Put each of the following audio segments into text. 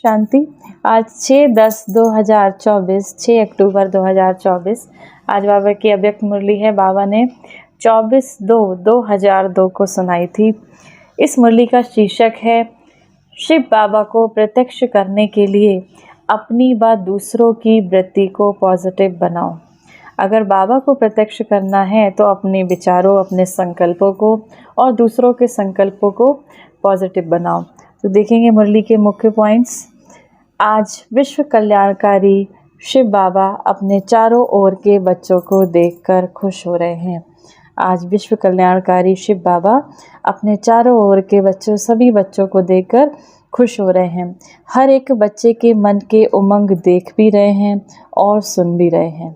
शांति। आज 6/10/2024, 6 अक्टूबर 2024। आज बाबा की अव्यक्त मुरली है। बाबा ने 24/2/2002 को सुनाई थी। इस मुरली का शीर्षक है शिव बाबा को प्रत्यक्ष करने के लिए अपनी व दूसरों की वृत्ति को पॉजिटिव बनाओ। अगर बाबा को प्रत्यक्ष करना है तो अपने विचारों, अपने संकल्पों को और दूसरों के संकल्पों को पॉजिटिव बनाओ। तो देखेंगे मुरली के मुख्य पॉइंट्स। आज विश्व कल्याणकारी शिव बाबा अपने चारों ओर के बच्चों को देखकर खुश हो रहे हैं। आज विश्व कल्याणकारी शिव बाबा अपने चारों ओर के सभी बच्चों को देखकर खुश हो रहे हैं। हर एक बच्चे के मन के उमंग देख भी रहे हैं और सुन भी रहे हैं।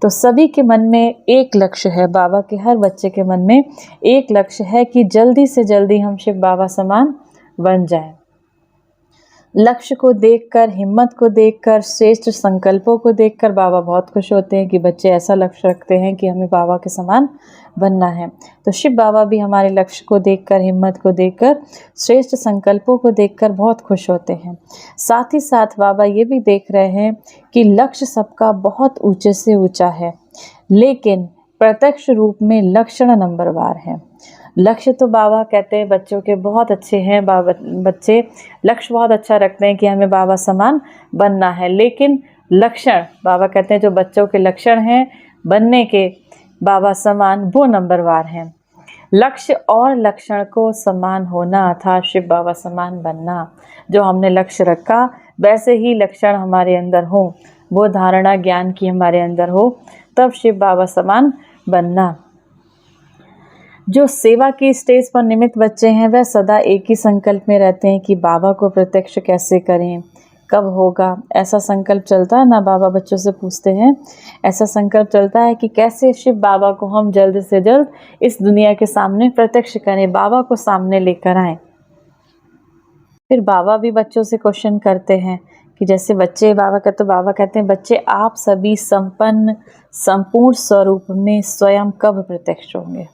तो सभी के मन में एक लक्ष्य है, बाबा के हर बच्चे के मन में एक लक्ष्य है कि जल्दी से जल्दी हम शिव बाबा समान बन जाएं। लक्ष्य को देखकर, हिम्मत को देखकर, श्रेष्ठ संकल्पों को देखकर बाबा बहुत खुश होते हैं कि बच्चे ऐसा लक्ष्य रखते हैं कि हमें बाबा के समान बनना है। तो शिव बाबा भी हमारे लक्ष्य को देखकर, हिम्मत को देखकर, श्रेष्ठ संकल्पों को देखकर बहुत खुश होते हैं। साथ ही साथ बाबा ये भी देख रहे हैं कि लक्ष्य सबका बहुत ऊंचे से ऊंचा है, लेकिन प्रत्यक्ष रूप में लक्षण नंबरवार है। लक्ष्य तो बाबा कहते हैं बच्चों के बहुत अच्छे हैं, बच्चे लक्ष्य बहुत अच्छा रखते हैं कि हमें बाबा समान बनना है, लेकिन लक्षण बाबा कहते हैं जो बच्चों के लक्षण हैं बनने के बाबा समान, वो नंबरवार हैं। लक्ष्य और लक्षण को समान होना अर्थात शिव बाबा समान बनना। जो हमने लक्ष्य रखा वैसे ही लक्षण हमारे अंदर हो, वो धारणा ज्ञान की हमारे अंदर हो, तब शिव बाबा समान बनना। जो सेवा की स्टेज पर निमित्त बच्चे हैं वह सदा एक ही संकल्प में रहते हैं कि बाबा को प्रत्यक्ष कैसे करें, कब होगा, ऐसा संकल्प चलता है ना। बाबा बच्चों से पूछते हैं, ऐसा संकल्प चलता है कि कैसे शिव बाबा को हम जल्द से जल्द इस दुनिया के सामने प्रत्यक्ष करें, बाबा को सामने लेकर आएं। फिर बाबा भी बच्चों से क्वेश्चन करते हैं कि जैसे बच्चे बाबा कहते हैं बच्चे आप सभी संपन्न संपूर्ण स्वरूप में स्वयं कब प्रत्यक्ष होंगे।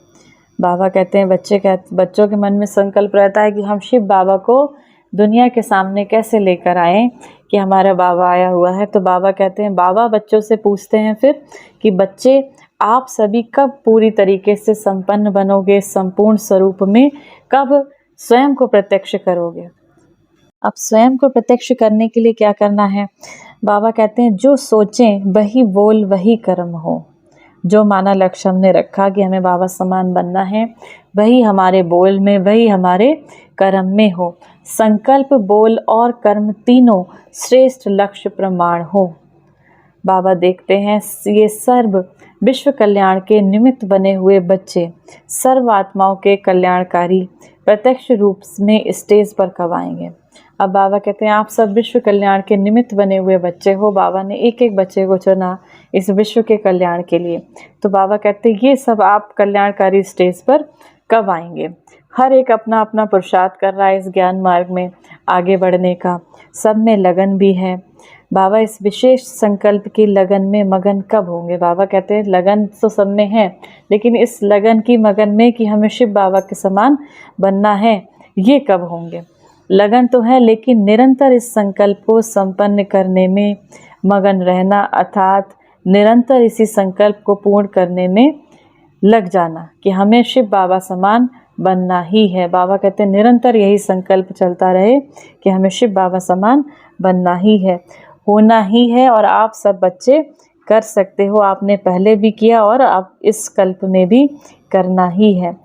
बाबा कहते हैं बच्चों के मन में संकल्प रहता है कि हम शिव बाबा को दुनिया के सामने कैसे लेकर आएं कि हमारा बाबा आया हुआ है। तो बाबा कहते हैं, बाबा बच्चों से पूछते हैं फिर कि बच्चे आप सभी कब पूरी तरीके से संपन्न बनोगे, संपूर्ण स्वरूप में कब स्वयं को प्रत्यक्ष करोगे। अब स्वयं को प्रत्यक्ष करने के लिए क्या करना है। बाबा कहते हैं जो सोचें वही बोल वही कर्म हो। जो माना लक्ष्य हमने रखा कि हमें बाबा समान बनना है, वही हमारे बोल में, वही हमारे कर्म में हो। संकल्प, बोल और कर्म तीनों श्रेष्ठ लक्ष्य प्रमाण हो। बाबा देखते हैं ये सर्व विश्व कल्याण के निमित्त बने हुए बच्चे सर्व आत्माओं के कल्याणकारी प्रत्यक्ष रूप में स्टेज पर कब आएंगे। अब बाबा कहते हैं आप सब विश्व कल्याण के निमित्त बने हुए बच्चे हो। बाबा ने एक एक बच्चे को चुना इस विश्व के कल्याण के लिए। तो बाबा कहते हैं ये सब आप कल्याणकारी स्टेज पर कब आएंगे। हर एक अपना अपना पुरुषार्थ कर रहा है इस ज्ञान मार्ग में आगे बढ़ने का, सब में लगन भी है। बाबा इस विशेष संकल्प की लगन में मगन कब होंगे। बाबा कहते हैं लगन तो सब में है, लेकिन इस लगन की मगन में कि हमें शिव बाबा के समान बनना है, ये कब होंगे। लगन तो है, लेकिन निरंतर इस संकल्प को संपन्न करने में मगन रहना अर्थात निरंतर इसी संकल्प को पूर्ण करने में लग जाना कि हमें शिव बाबा समान बनना ही है। बाबा कहते हैं निरंतर यही संकल्प चलता रहे कि हमें शिव बाबा समान बनना ही है, होना ही है। और आप सब बच्चे कर सकते हो, आपने पहले भी किया और आप इस कल्प में भी करना ही है।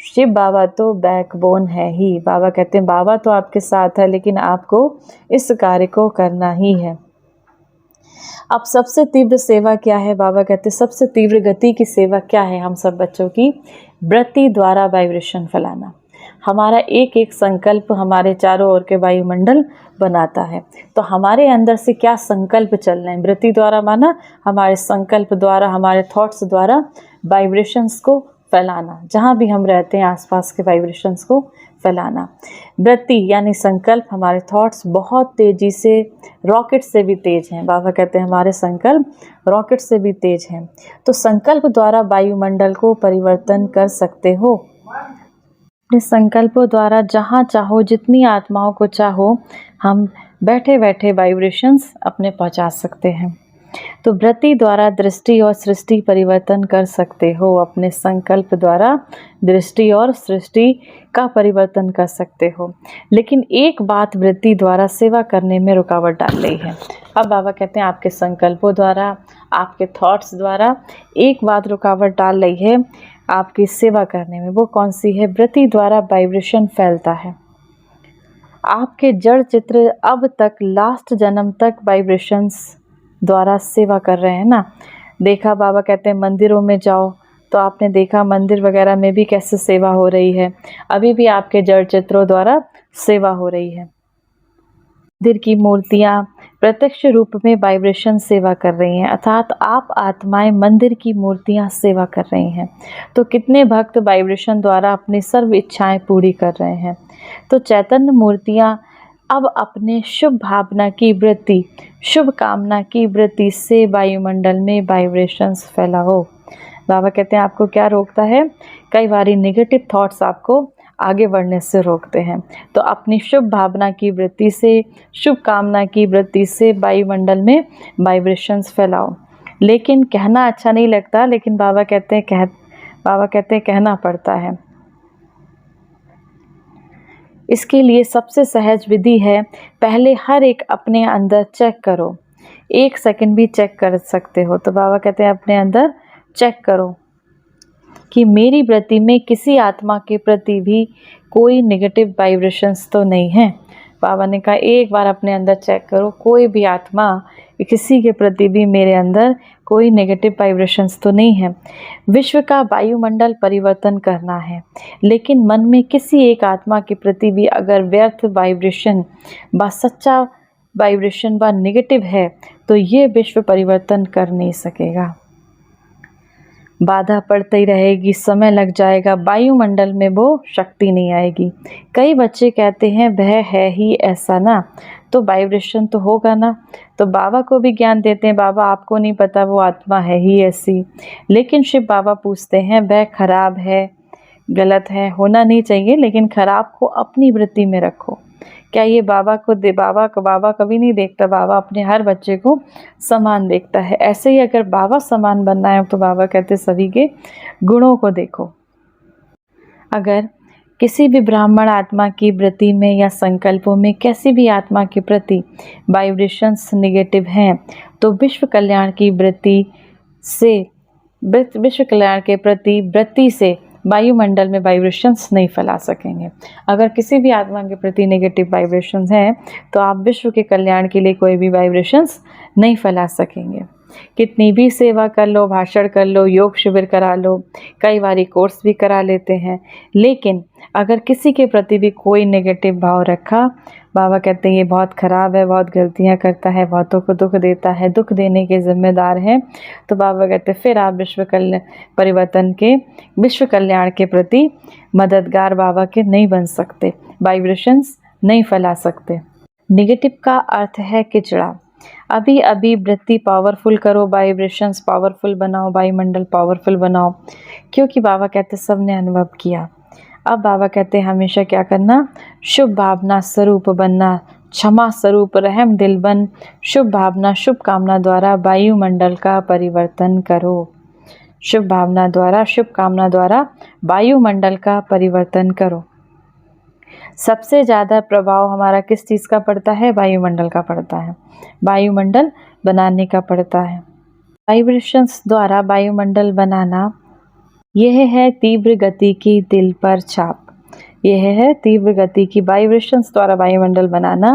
शिव बाबा तो बैकबोन है ही। बाबा कहते हैं बाबा तो आपके साथ है, लेकिन आपको इस कार्य को करना ही है। अब सबसे तीव्र सेवा क्या है। बाबा कहते हैं सबसे तीव्र गति की सेवा क्या है हम सब बच्चों की, वृत्ति द्वारा वाइब्रेशन फैलाना। हमारा एक एक संकल्प हमारे चारों ओर के वायुमंडल बनाता है। तो हमारे अंदर से क्या संकल्प चल रहे हैं, वृत्ति द्वारा माना हमारे संकल्प द्वारा, हमारे थॉट्स द्वारा वाइब्रेशंस को फैलाना। जहाँ भी हम रहते हैं आसपास के वाइब्रेशंस को फैलाना। वृत्ति यानी संकल्प, हमारे थॉट्स बहुत तेज़ी से रॉकेट से भी तेज़ हैं। बाबा कहते हैं हमारे संकल्प रॉकेट से भी तेज़ हैं। तो संकल्प द्वारा वायुमंडल को परिवर्तन कर सकते हो। अपने संकल्पों द्वारा जहाँ चाहो, जितनी आत्माओं को चाहो हम बैठे बैठे वाइब्रेशंस अपने पहुंचा सकते हैं। तो व्रती द्वारा दृष्टि और सृष्टि परिवर्तन कर सकते हो। अपने संकल्प द्वारा दृष्टि और सृष्टि का परिवर्तन कर सकते हो। लेकिन एक बात व्रती द्वारा सेवा करने में रुकावट डाल रही है। अब बाबा कहते हैं आपके संकल्पों द्वारा, आपके थॉट्स द्वारा एक बात रुकावट डाल रही है आपकी सेवा करने में। वो कौन सी है? व्रती द्वारा वाइब्रेशन फैलता है। आपके जड़ चित्र अब तक लास्ट जन्म तक वाइब्रेशंस द्वारा सेवा कर रहे हैं ना। देखा, बाबा कहते हैं मंदिरों में जाओ तो आपने देखा मंदिर वगैरह में भी कैसे सेवा हो रही है। अभी भी आपके जड़ चित्रों द्वारा सेवा हो रही है। मंदिर की मूर्तियाँ प्रत्यक्ष रूप में वाइब्रेशन सेवा कर रही हैं, अर्थात आप आत्माएं मंदिर की मूर्तियाँ सेवा कर रही हैं। तो कितने भक्त वाइब्रेशन द्वारा अपनी सर्व इच्छाएं पूरी कर रहे हैं। तो चैतन्य मूर्तियाँ अब अपने शुभ भावना की वृत्ति, शुभ कामना की वृत्ति से वायुमंडल में वाइब्रेशंस फैलाओ। बाबा कहते हैं आपको क्या रोकता है? कई बारी नेगेटिव थॉट्स आपको आगे बढ़ने से रोकते हैं। तो अपनी शुभ भावना की वृत्ति से, शुभ कामना की वृत्ति से वायुमंडल में वाइब्रेशंस फैलाओ। लेकिन कहना अच्छा नहीं लगता, लेकिन बाबा कहते हैं कहना पड़ता है। इसके लिए सबसे सहज विधि है, पहले हर एक अपने अंदर चेक करो। 1 सेकंड भी चेक कर सकते हो। तो बाबा कहते हैं अपने अंदर चेक करो कि मेरी वृत्ति में किसी आत्मा के प्रति भी कोई नेगेटिव वाइब्रेशंस तो नहीं है। बाबा ने कहा एक बार अपने अंदर चेक करो, कोई भी आत्मा किसी के प्रति भी मेरे अंदर कोई नेगेटिव वाइब्रेशंस तो नहीं है। विश्व का वायुमंडल परिवर्तन करना है, लेकिन मन में किसी एक आत्मा के प्रति भी अगर व्यर्थ वाइब्रेशन व सच्चा वाइब्रेशन व नेगेटिव है तो ये विश्व परिवर्तन कर नहीं सकेगा। बाधा पड़ती रहेगी, समय लग जाएगा, वायुमंडल में वो शक्ति नहीं आएगी। कई बच्चे कहते हैं वह है ही ऐसा ना, तो वाइब्रेशन तो होगा ना। तो बाबा को भी ज्ञान देते हैं, बाबा आपको नहीं पता वो आत्मा है ही ऐसी। लेकिन शिव बाबा पूछते हैं वह खराब है, गलत है, होना नहीं चाहिए, लेकिन खराब को अपनी वृत्ति में रखो। क्या ये बाबा कभी नहीं देखता? बाबा अपने हर बच्चे को समान देखता है। ऐसे ही अगर बाबा समान बनना है तो बाबा कहते सभी के गुणों को देखो। अगर किसी भी ब्राह्मण आत्मा की वृत्ति में या संकल्पों में किसी भी आत्मा के प्रति वाइब्रेशंस नेगेटिव हैं तो विश्व कल्याण के प्रति वृत्ति से वायुमंडल में वाइब्रेशंस नहीं फैला सकेंगे। अगर किसी भी आत्मा के प्रति नेगेटिव वाइब्रेशंस हैं तो आप विश्व के कल्याण के लिए कोई भी वाइब्रेशंस नहीं फैला सकेंगे। कितनी भी सेवा कर लो, भाषण कर लो, योग शिविर करा लो, कई बारी कोर्स भी करा लेते हैं, लेकिन अगर किसी के प्रति भी कोई नेगेटिव भाव रखा, बाबा कहते हैं ये बहुत ख़राब है, बहुत गलतियां करता है, बहुतों को दुख देता है, दुख देने के जिम्मेदार है, तो बाबा कहते हैं फिर आप विश्व कल्याण के प्रति मददगार बाबा के नहीं बन सकते, वाइब्रेशंस नहीं फैला सकते। नेगेटिव का अर्थ है किचड़ा। अभी अभी वृत्ति पावरफुल करो, वाइब्रेशंस पावरफुल बनाओ, वायुमंडल पावरफुल बनाओ, क्योंकि बाबा कहते सब ने अनुभव किया। अब बाबा कहते हैं हमेशा क्या करना? शुभ भावना स्वरूप बनना, क्षमा स्वरूप रहम दिल बन, शुभ भावना शुभ कामना द्वारा वायुमंडल का परिवर्तन करो। शुभ भावना द्वारा, शुभ कामना द्वारा वायुमंडल का परिवर्तन करो। सबसे ज़्यादा प्रभाव हमारा किस चीज़ का पड़ता है? वायुमंडल का पड़ता है, वायुमंडल बनाने का पड़ता है। वाइब्रेशंस द्वारा वायुमंडल बनाना यह है तीव्र गति की दिल पर छाप। यह है तीव्र गति की वाइब्रेशंस द्वारा वायुमंडल बनाना,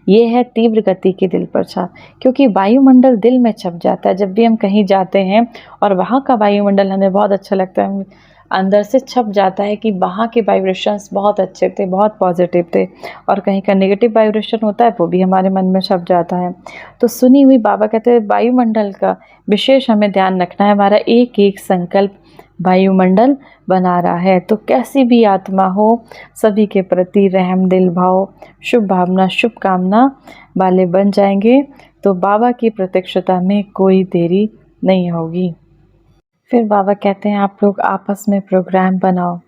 यह है तीव्र गति की दिल पर छाप। क्योंकि वायुमंडल दिल में छप जाता है। जब भी हम कहीं जाते हैं और वहाँ का वायुमंडल हमें बहुत अच्छा लगता है, अंदर से छप जाता है कि वहाँ के वाइब्रेशंस बहुत अच्छे थे, बहुत पॉजिटिव थे, और कहीं का नेगेटिव वाइब्रेशन होता है वो भी हमारे मन में छप जाता है। तो सुनी हुई बाबा कहते हैं वायुमंडल का विशेष हमें ध्यान रखना है। हमारा एक एक संकल्प वायुमंडल बना रहा है। तो कैसी भी आत्मा हो, सभी के प्रति रहम दिल भाव, शुभ भावना शुभ कामना वाले बन जाएंगे तो बाबा की प्रत्यक्षता में कोई देरी नहीं होगी। फिर बाबा कहते हैं आप लोग आपस में प्रोग्राम बनाओ।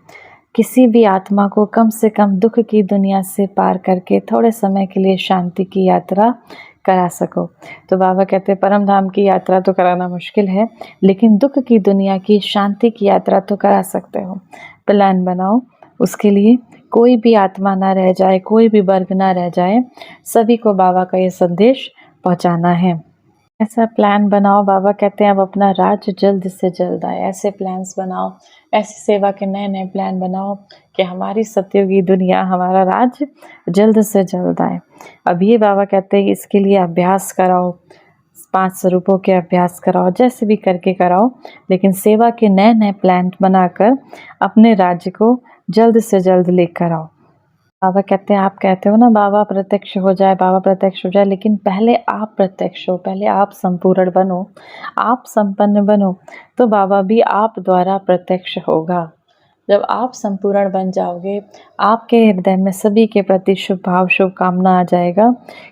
किसी भी आत्मा को कम से कम दुख की दुनिया से पार करके थोड़े समय के लिए शांति की यात्रा करा सको। तो बाबा कहते हैं परम धाम की यात्रा तो कराना मुश्किल है, लेकिन दुख की दुनिया की शांति की यात्रा तो करा सकते हो। प्लान बनाओ उसके लिए, कोई भी आत्मा ना रह जाए, कोई भी वर्ग ना रह जाए, सभी को बाबा का ये संदेश पहुंचाना है। ऐसा प्लान बनाओ, बाबा कहते हैं अब अपना राज्य जल्द से जल्द आए। ऐसे प्लान्स बनाओ, ऐसी सेवा के नए नए प्लान बनाओ कि हमारी सतयुगी दुनिया, हमारा राज्य जल्द से जल्द आए। अब ये बाबा कहते हैं इसके लिए अभ्यास कराओ, 5 स्वरूपों के अभ्यास कराओ, जैसे भी करके कराओ, लेकिन सेवा के नए नए प्लान बनाकर अपने राज्य को जल्द से जल्द लेकर आओ। बाबा कहते हैं, आप कहते हो ना बाबा प्रत्यक्ष हो जाए, बाबा प्रत्यक्ष हो जाए, लेकिन पहले आप प्रत्यक्ष हो, पहले आप संपूर्ण बनो, आप संपन्न बनो, तो बाबा भी आप द्वारा प्रत्यक्ष होगा। जब आप संपूर्ण बन जाओगे, आपके हृदय में सभी के प्रति शुभ भाव, शुभ कामना आ जाएगा,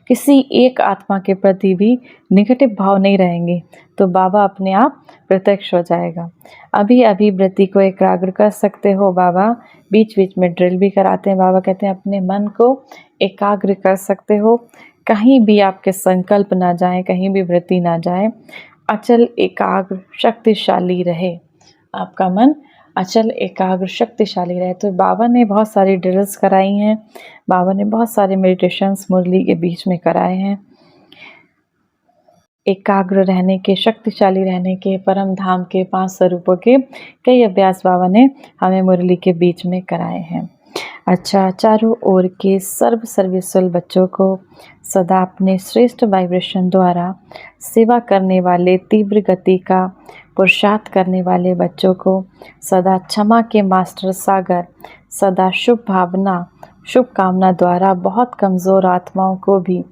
किसी एक आत्मा के प्रति भी नेगेटिव भाव नहीं रहेंगे, तो बाबा अपने आप प्रत्यक्ष हो जाएगा। अभी अभी वृत्ति को एकाग्र कर सकते हो, बाबा बीच बीच में ड्रिल भी कराते हैं। बाबा कहते हैं अपने मन को एकाग्र कर सकते हो, कहीं भी आपके संकल्प ना जाए, कहीं भी वृत्ति ना जाए, अचल एकाग्र शक्तिशाली रहे, आपका मन अचल एकाग्र शक्तिशाली रहे। तो बाबा ने बहुत सारी ड्रिल्स कराई हैं, बाबा ने बहुत सारे मेडिटेशंस मुरली के बीच में कराए हैं, एकाग्र रहने के, शक्तिशाली रहने के, परम धाम के 5 स्वरूपों के कई अभ्यास बाबा ने हमें मुरली के बीच में कराए हैं। अच्छा, चारों ओर के सर्वेश्वल बच्चों को सदा अपने श्रेष्ठ वाइब्रेशन द्वारा सेवा करने वाले, तीव्र गति का पुरुषार्थ करने वाले बच्चों को सदा क्षमा के मास्टर सागर, सदा शुभ भावना, शुभ कामना द्वारा बहुत कमज़ोर आत्माओं को भी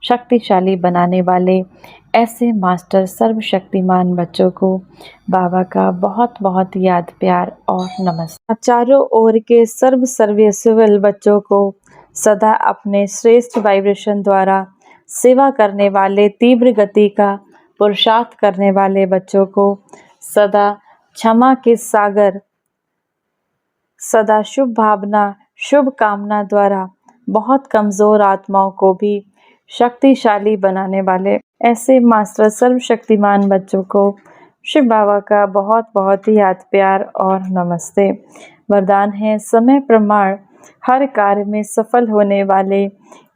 शक्तिशाली बनाने वाले ऐसे मास्टर सर्वशक्तिमान बच्चों को बाबा का बहुत बहुत याद, प्यार और नमस्कार। चारों ओर के सर्वेश्वल बच्चों को सदा अपने श्रेष्ठ वाइब्रेशन द्वारा सेवा करने वाले, तीव्र गति का पुरुषार्थ करने वाले बच्चों को सदा क्षमा के सागर, सदा शुभ भावना, शुभ कामना द्वारा बहुत कमज़ोर आत्माओं को भी शक्तिशाली बनाने वाले ऐसे मास्टर सर्वशक्तिमान बच्चों को शिव बाबा का बहुत बहुत ही याद, प्यार और नमस्ते। वरदान है समय प्रमाण हर कार्य में सफल होने वाले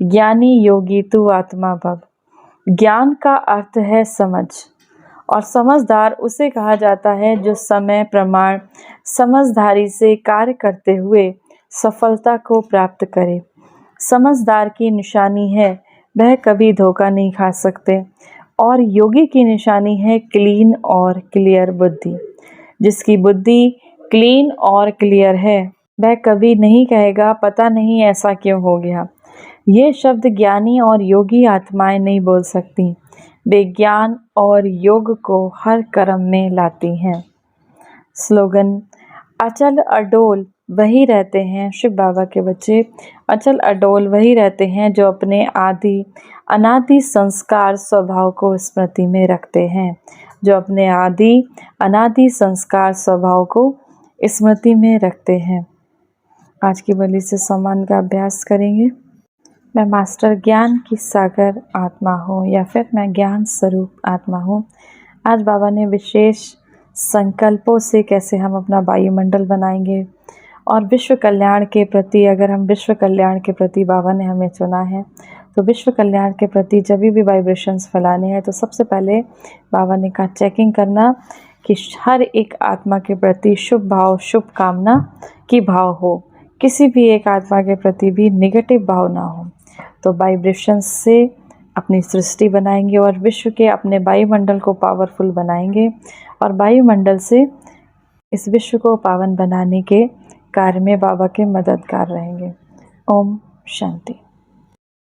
ज्ञानी योगी तू आत्मा भव। ज्ञान का अर्थ है समझ, और समझदार उसे कहा जाता है जो समय प्रमाण समझदारी से कार्य करते हुए सफलता को प्राप्त करे। समझदार की निशानी है वह कभी धोखा नहीं खा सकते, और योगी की निशानी है क्लीन और क्लियर बुद्धि। जिसकी बुद्धि क्लीन और क्लियर है वह कभी नहीं कहेगा पता नहीं ऐसा क्यों हो गया। ये शब्द ज्ञानी और योगी आत्माएं नहीं बोल सकती, वे ज्ञान और योग को हर कर्म में लाती हैं। स्लोगन, अचल अडोल वही रहते हैं शिव बाबा के बच्चे, अचल अडोल वही रहते हैं जो अपने आदि अनादि संस्कार स्वभाव को स्मृति में रखते हैं, जो अपने आदि अनादि संस्कार स्वभाव को स्मृति में रखते हैं। आज की बलि से सम्मान का अभ्यास करेंगे। मैं मास्टर ज्ञान की सागर आत्मा हूँ, या फिर मैं ज्ञान स्वरूप आत्मा हूँ। आज बाबा ने विशेष संकल्पों से कैसे हम अपना वायुमंडल बनाएंगे, और विश्व कल्याण के प्रति, अगर हम विश्व कल्याण के प्रति बाबा ने हमें चुना है, तो विश्व कल्याण के प्रति जब भी वाइब्रेशंस फैलाने हैं, तो सबसे पहले बाबा ने कहा चेकिंग करना कि हर एक आत्मा के प्रति शुभ भाव, शुभ कामना की भाव हो, किसी भी एक आत्मा के प्रति भी नेगेटिव भाव ना हो। तो वाइब्रेशंस से अपनी सृष्टि बनाएंगे और विश्व के अपने वायुमंडल को पावरफुल बनाएंगे, और वायुमंडल से इस विश्व को पावन बनाने के कार्य में बाबा के मददगार रहेंगे। ओम शांति।